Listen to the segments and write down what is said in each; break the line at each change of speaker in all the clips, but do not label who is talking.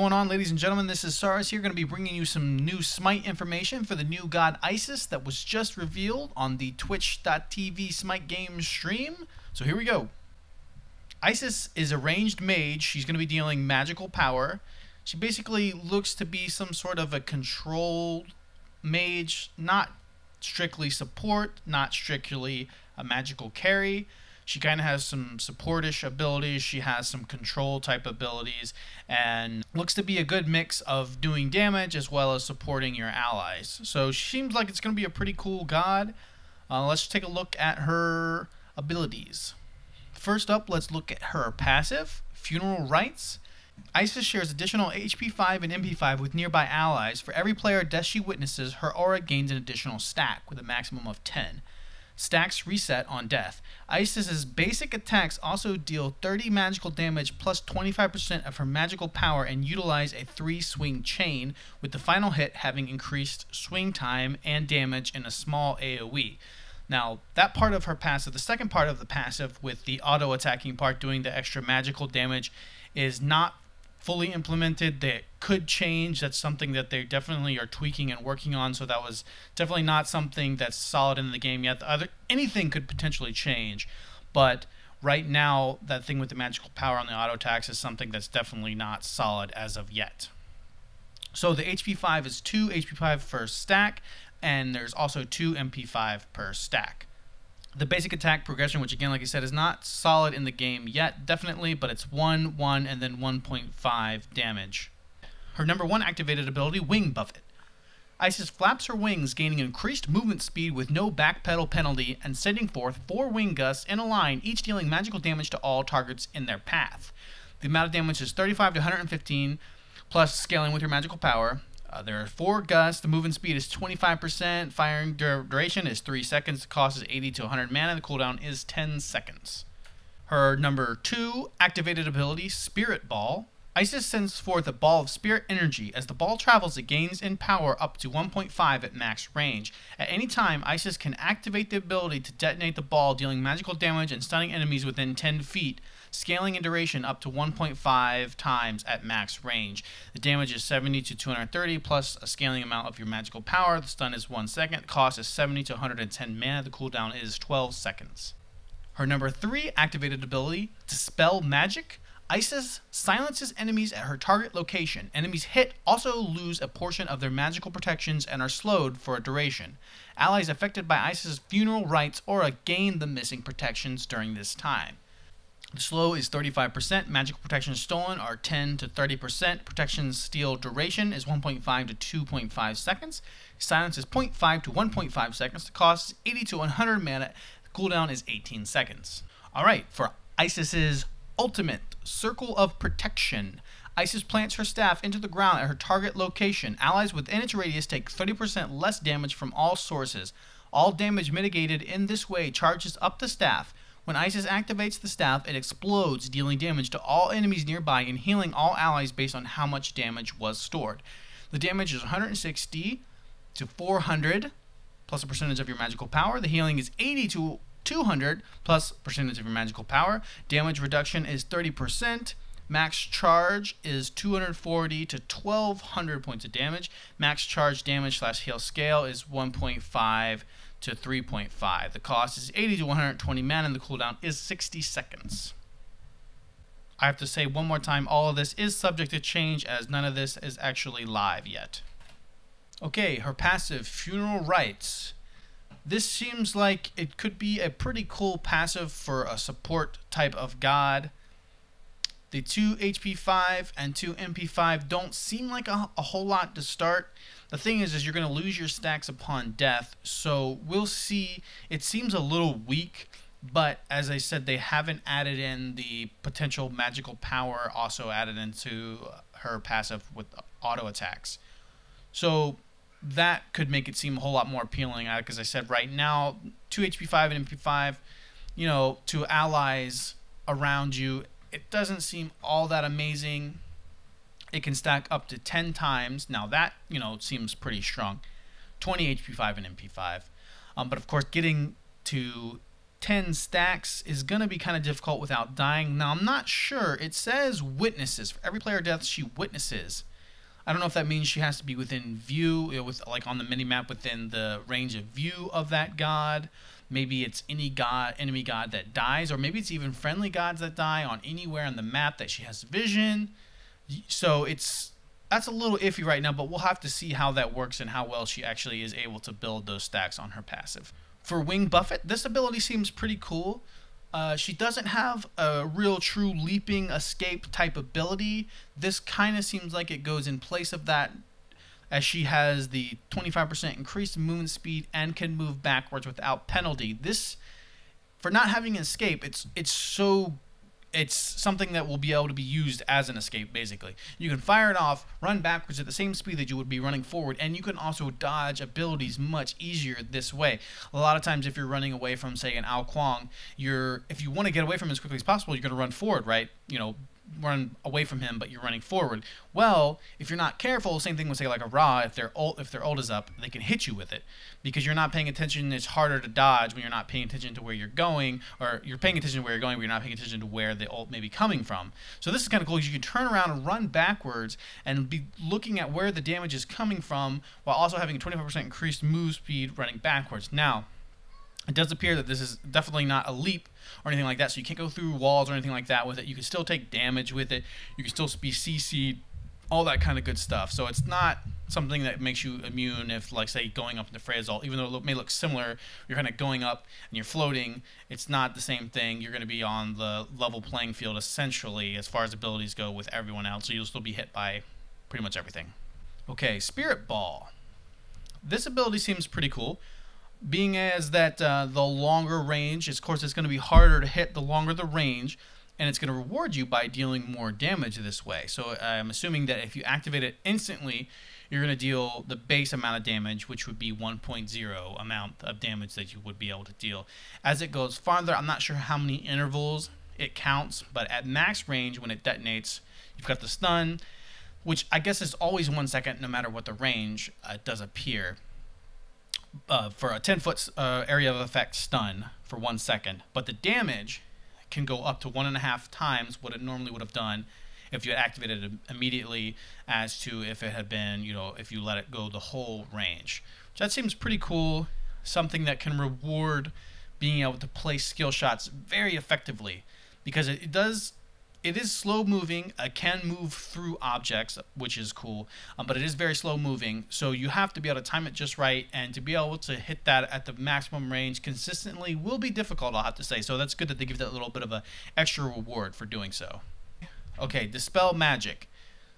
going on, ladies and gentlemen? This is HiRez here, going to be bringing you some new Smite information for the new god Isis that was just revealed on the twitch.tv Smite Games stream. So here we go. Isis is a ranged mage. She's going to be dealing magical power. She basically looks to be some sort of a controlled mage, not strictly support, not strictly a magical carry. She kind of has some supportish abilities. She has some control type abilities and looks to be a good mix of doing damage as well as supporting your allies. So she seems like it's going to be a pretty cool god. Let's take a look at her abilities. First up, let's look at her passive, Funeral Rites. Isis shares additional HP 5 and MP 5 with nearby allies. For every player death she witnesses, her aura gains an additional stack with a maximum of 10. Stacks reset on death. Isis's basic attacks also deal 30 magical damage plus 25% of her magical power and utilize a 3-swing chain, with the final hit having increased swing time and damage in a small AoE. Now, that part of her passive, the second part of the passive with the auto-attacking part doing the extra magical damage, is not fully implemented. That could change. That's something that they definitely are tweaking and working on, so that was definitely not something that's solid in the game yet. Anything could potentially change, but right now that thing with the magical power on the auto attacks is something that's definitely not solid as of yet. So the HP 5 is 2 HP 5 per stack, and there's also 2 MP 5 per stack. The basic attack progression, which again, like I said, is not solid in the game yet, definitely, but it's 1, 1, and then 1.5 damage. Her number 1 activated ability, Wing Buffet. Isis flaps her wings, gaining increased movement speed with no backpedal penalty, and sending forth 4 wing gusts in a line, each dealing magical damage to all targets in their path. The amount of damage is 35 to 115, plus scaling with your magical power. There are 4 gusts. The movement speed is 25%. Firing duration is 3 seconds. The cost is 80 to 100 mana. The cooldown is 10 seconds. Her number 2 activated ability, Spirit Ball. Isis sends forth a ball of spirit energy. As the ball travels, it gains in power up to 1.5 at max range. At any time, Isis can activate the ability to detonate the ball, dealing magical damage and stunning enemies within 10 feet, scaling in duration up to 1.5 times at max range. The damage is 70 to 230 plus a scaling amount of your magical power. The stun is 1 second. The cost is 70 to 110 mana. The cooldown is 12 seconds. Her number 3 activated ability, Dispel Magic. Isis silences enemies at her target location. Enemies hit also lose a portion of their magical protections and are slowed for a duration. Allies affected by Isis's Funeral Rites aura gain the missing protections during this time. The slow is 35%. Magical protections stolen are 10 to 30%. Protection steal duration is 1.5 to 2.5 seconds. Silence is 0.5 to 1.5 seconds. The cost is 80 to 100 mana. The cooldown is 18 seconds. Alright, for Isis's ultimate, Circle of Protection. Isis plants her staff into the ground at her target location. Allies within its radius take 30% less damage from all sources. All damage mitigated in this way charges up the staff. When Isis activates the staff, it explodes, dealing damage to all enemies nearby and healing all allies based on how much damage was stored. The damage is 160 to 400 plus a percentage of your magical power. The healing is 80 to 200 plus percentage of your magical power. Damage reduction is 30%. Max charge is 240 to 1200 points of damage. Max charge damage / heal scale is 1.5 to 3.5. The cost is 80 to 120 mana and the cooldown is 60 seconds. I have to say one more time, all of this is subject to change as none of this is actually live yet. Okay, her passive, Funeral Rites. This seems like it could be a pretty cool passive for a support type of god. The 2 HP 5 and 2 MP 5 don't seem like a whole lot to start. The thing is you're going to lose your stacks upon death, so we'll see. It seems a little weak, but as I said, they haven't added in the potential magical power also added into her passive with auto attacks. So that could make it seem a whole lot more appealing. Because I said right now, 2 HP 5 and MP 5, you know, to allies around you, it doesn't seem all that amazing. It can stack up to 10 times. Now that, you know, seems pretty strong. 20 HP 5 and MP 5. But of course, getting to 10 stacks is going to be kind of difficult without dying. Now, I'm not sure. It says witnesses. For every player death, she witnesses. I don't know if that means she has to be within view, with like on the minimap within the range of view of that god. Maybe it's any god, enemy god that dies, or maybe it's even friendly gods that die on anywhere on the map that she has vision. So that's a little iffy right now, but we'll have to see how that works and how well she actually is able to build those stacks on her passive. For Wing Buffet, this ability seems pretty cool. She doesn't have a real true leaping escape type ability. This kind of seems like it goes in place of that, as she has the 25% increased movement speed and can move backwards without penalty. This, for not having an escape, it's something that will be able to be used as an escape, basically. You can fire it off, run backwards at the same speed that you would be running forward, and you can also dodge abilities much easier this way. A lot of times if you're running away from, say, an Ao Kuang, if you want to get away from him as quickly as possible, you're going to run forward, right? You know, run away from him, but you're running forward. Well, if you're not careful, same thing with, say, like a Ra, if their ult is up, they can hit you with it. Because you're not paying attention, it's harder to dodge when you're not paying attention to where you're going, or you're paying attention to where you're going, but you're not paying attention to where the ult may be coming from. So this is kind of cool, because you can turn around and run backwards and be looking at where the damage is coming from, while also having a 25% increased move speed running backwards. Now, it does appear that this is definitely not a leap or anything like that, so you can't go through walls or anything like that with it. You can still take damage with it. You can still be CC'd, all that kind of good stuff. So it's not something that makes you immune if, like, say, going up into Freya's ult, even though it may look similar, you're kind of going up and you're floating. It's not the same thing. You're going to be on the level playing field, essentially, as far as abilities go with everyone else, so you'll still be hit by pretty much everything. Okay, Spirit Ball. This ability seems pretty cool. Being as that the longer range, of course, it's going to be harder to hit the longer the range, and it's going to reward you by dealing more damage this way. So I'm assuming that if you activate it instantly, you're going to deal the base amount of damage, which would be 1.0 amount of damage that you would be able to deal. As it goes farther, I'm not sure how many intervals it counts, but at max range, when it detonates, you've got the stun, which I guess is always 1 second no matter what the range does appear. For a 10-foot area of effect stun for 1 second, but the damage can go up to 1.5 times what it normally would have done if you had activated it immediately, as to if it had been, you know, if you let it go the whole range. So that seems pretty cool, something that can reward being able to place skill shots very effectively, because it is slow moving, can move through objects, which is cool, but it is very slow moving, so you have to be able to time it just right, and to be able to hit that at the maximum range consistently will be difficult, I'll have to say. So that's good that they give that little bit of an extra reward for doing so. Okay, Dispel Magic.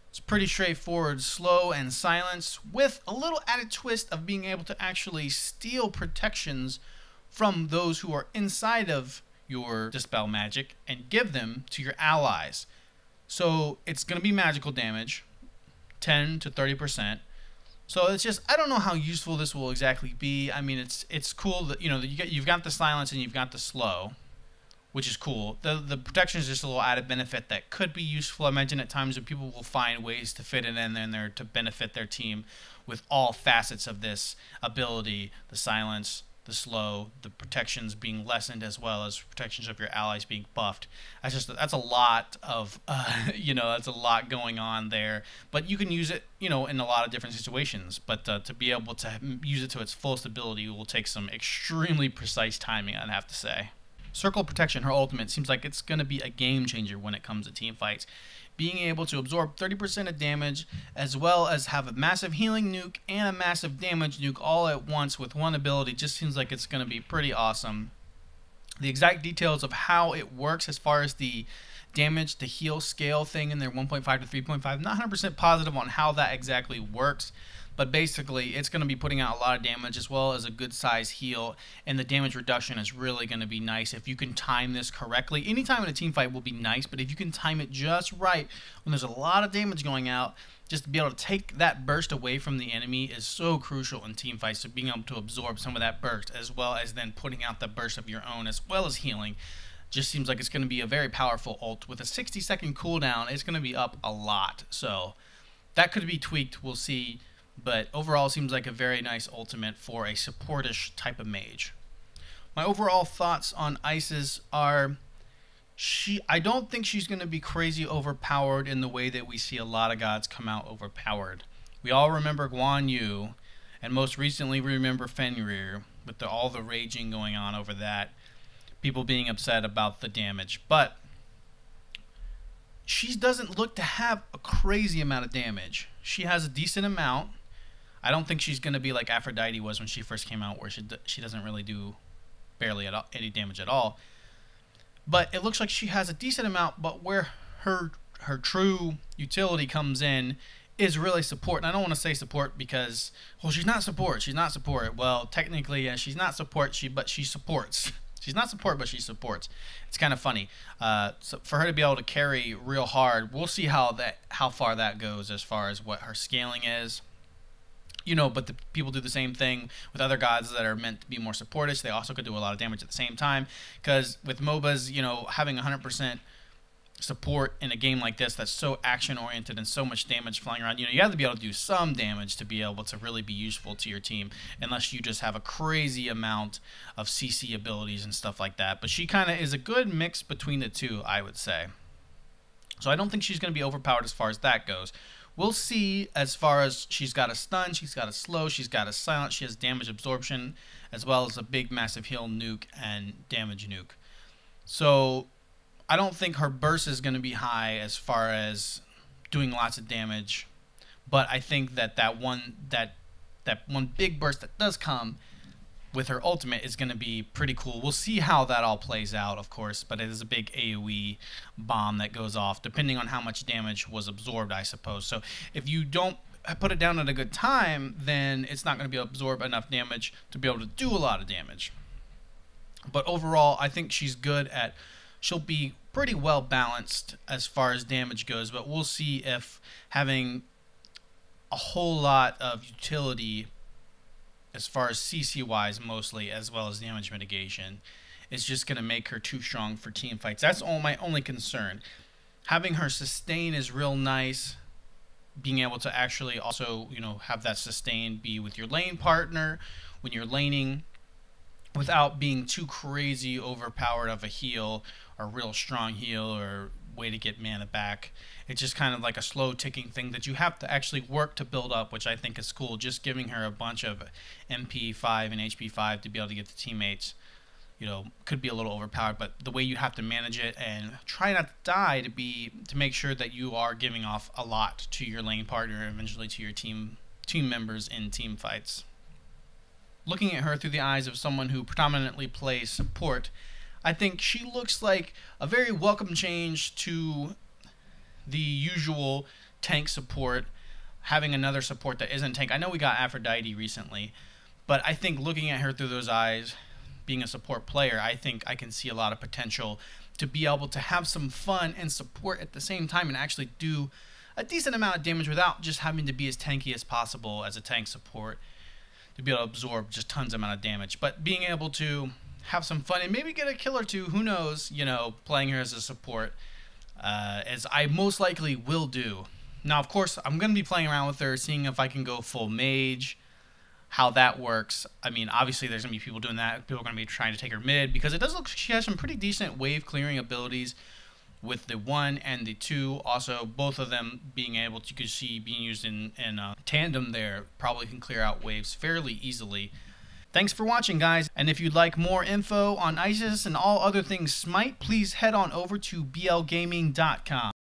It's pretty straightforward, slow and silence, with a little added twist of being able to actually steal protections from those who are inside of your Dispel Magic and give them to your allies. So it's going to be magical damage, 10 to 30%. So it's just, I don't know how useful this will exactly be. I mean, it's cool that, you know, you've got the silence and you've got the slow, which is cool. The protection is just a little added benefit that could be useful. I imagine at times that people will find ways to fit it in there to benefit their team with all facets of this ability: the silence, the slow, the protections being lessened, as well as protections of your allies being buffed. That's a lot of that's a lot going on there. But you can use it, you know, in a lot of different situations. But to be able to use it to its fullest ability will take some extremely precise timing, I'd have to say. Circle of Protection, her ultimate, seems like it's going to be a game changer when it comes to team fights. Being able to absorb 30% of damage, as well as have a massive healing nuke and a massive damage nuke all at once with one ability, just seems like it's going to be pretty awesome. The exact details of how it works as far as the damage to heal scale thing in their 1.5 to 3.5, not 100% positive on how that exactly works, but basically it's going to be putting out a lot of damage as well as a good size heal, and the damage reduction is really going to be nice if you can time this correctly. Any time in a team fight will be nice, but if you can time it just right when there's a lot of damage going out, just to be able to take that burst away from the enemy is so crucial in team fights. So being able to absorb some of that burst, as well as then putting out the burst of your own, as well as healing, just seems like it's going to be a very powerful ult. With a 60-second cooldown, it's going to be up a lot. So that could be tweaked, we'll see. But overall, seems like a very nice ultimate for a supportish type of mage. My overall thoughts on Isis are I don't think she's going to be crazy overpowered in the way that we see a lot of gods come out overpowered. We all remember Guan Yu, and most recently we remember Fenrir, with all the raging going on over that, people being upset about the damage. But she doesn't look to have a crazy amount of damage. She has a decent amount. I don't think she's going to be like Aphrodite was when she first came out, where she doesn't really do barely any damage at all. But it looks like she has a decent amount, but where her true utility comes in is really support. And I don't want to say support because, well, she's not support. She's not support. Well, technically, yeah, she's not support, but she supports. She's not support, but she supports. It's kind of funny. So for her to be able to carry real hard, we'll see how far that goes as far as what her scaling is. You know, but the people do the same thing with other gods that are meant to be more supportish. They also could do a lot of damage at the same time. Because with MOBAs, you know, having 100% support in a game like this that's so action-oriented and so much damage flying around, you know, you have to be able to do some damage to be able to really be useful to your team, unless you just have a crazy amount of CC abilities and stuff like that. But she kind of is a good mix between the two, I would say. So I don't think she's going to be overpowered as far as that goes. We'll see as far as she's got a stun, she's got a slow, she's got a silence, she has damage absorption, as well as a big massive heal nuke and damage nuke. So I don't think her burst is going to be high as far as doing lots of damage, but I think that one big burst that does come with her ultimate is going to be pretty cool. We'll see how that all plays out, of course, but it is a big AoE bomb that goes off, depending on how much damage was absorbed, I suppose. So if you don't put it down at a good time, then it's not going to be able to absorb enough damage to be able to do a lot of damage. But overall, I think she's good at... She'll be pretty well balanced as far as damage goes, but we'll see if having a whole lot of utility as far as CC-wise mostly, as well as damage mitigation, is just going to make her too strong for team fights. That's my only concern. Having her sustain is real nice. Being able to actually also, you know, have that sustain be with your lane partner when you're laning, without being too crazy overpowered of a heal, or real strong heal, or way to get mana back. It's just kind of like a slow ticking thing that you have to actually work to build up, which I think is cool. Just giving her a bunch of MP5 and HP5 to be able to get the teammates, you know, could be a little overpowered, but the way you have to manage it and try not to die to make sure that you are giving off a lot to your lane partner, and eventually to your team members in team fights. Looking at her through the eyes of someone who predominantly plays support, I think she looks like a very welcome change to the usual tank support, having another support that isn't tank. I know we got Aphrodite recently, but I think looking at her through those eyes, being a support player, I think I can see a lot of potential to be able to have some fun and support at the same time, and actually do a decent amount of damage without just having to be as tanky as possible as a tank support, to be able to absorb just tons amount of damage. But being able to have some fun and maybe get a kill or two, who knows, you know, playing her as a support, as I most likely will do. Now, of course, I'm going to be playing around with her, seeing if I can go full mage, how that works. I mean, obviously there's going to be people doing that. People are going to be trying to take her mid, because it does look like she has some pretty decent wave clearing abilities with the 1 and the 2. Also, both of them being able to, you could see being used in tandem there, probably can clear out waves fairly easily. Thanks for watching, guys, and if you'd like more info on Isis and all other things Smite, please head on over to blgaming.com.